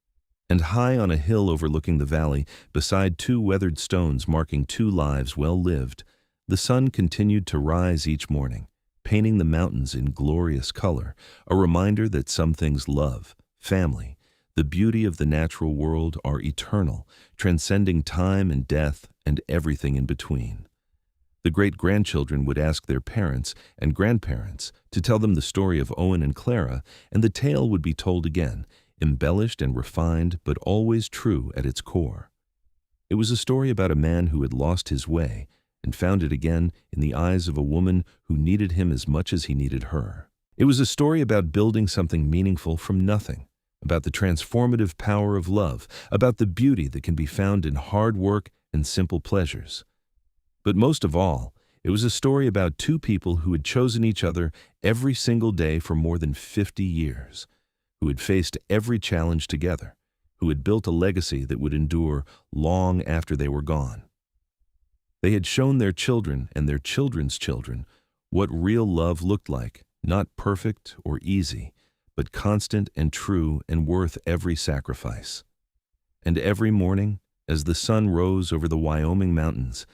And high on a hill overlooking the valley, beside two weathered stones marking two lives well lived, the sun continued to rise each morning, painting the mountains in glorious color, a reminder that some things love, family, the beauty of the natural world are eternal, transcending time and death and everything in between. The great-grandchildren would ask their parents and grandparents to tell them the story of Owen and Clara, and the tale would be told again, embellished and refined, but always true at its core. It was a story about a man who had lost his way and found it again in the eyes of a woman who needed him as much as he needed her. It was a story about building something meaningful from nothing, about the transformative power of love, about the beauty that can be found in hard work and simple pleasures. But most of all, it was a story about two people who had chosen each other every single day for more than 50 years, who had faced every challenge together, who had built a legacy that would endure long after they were gone. They had shown their children and their children's children what real love looked like, not perfect or easy, but constant and true and worth every sacrifice. And every morning, as the sun rose over the Wyoming mountains,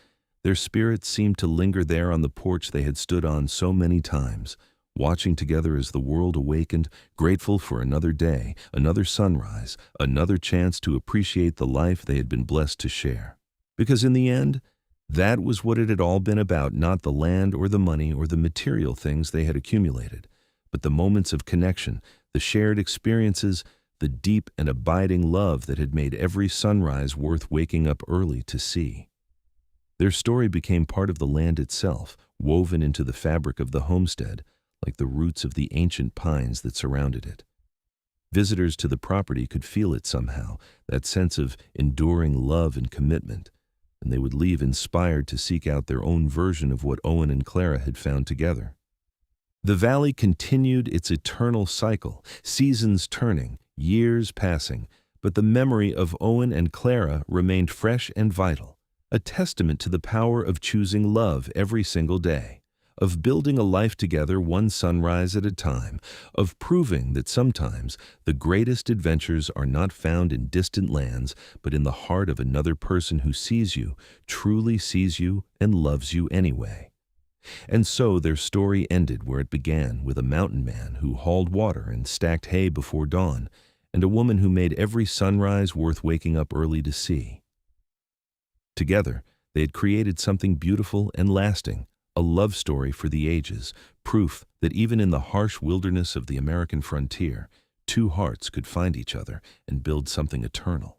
their spirits seemed to linger there on the porch they had stood on so many times, watching together as the world awakened, grateful for another day, another sunrise, another chance to appreciate the life they had been blessed to share. Because in the end, that was what it had all been about, not the land or the money or the material things they had accumulated, but the moments of connection, the shared experiences, the deep and abiding love that had made every sunrise worth waking up early to see. Their story became part of the land itself, woven into the fabric of the homestead, like the roots of the ancient pines that surrounded it. Visitors to the property could feel it somehow, that sense of enduring love and commitment, and they would leave inspired to seek out their own version of what Owen and Clara had found together. The valley continued its eternal cycle, seasons turning, years passing, but the memory of Owen and Clara remained fresh and vital, a testament to the power of choosing love every single day, of building a life together one sunrise at a time, of proving that sometimes the greatest adventures are not found in distant lands, but in the heart of another person who sees you, truly sees you, and loves you anyway. And so their story ended where it began, with a mountain man who hauled water and stacked hay before dawn, and a woman who made every sunrise worth waking up early to see. Together, they had created something beautiful and lasting, a love story for the ages, proof that even in the harsh wilderness of the American frontier, two hearts could find each other and build something eternal.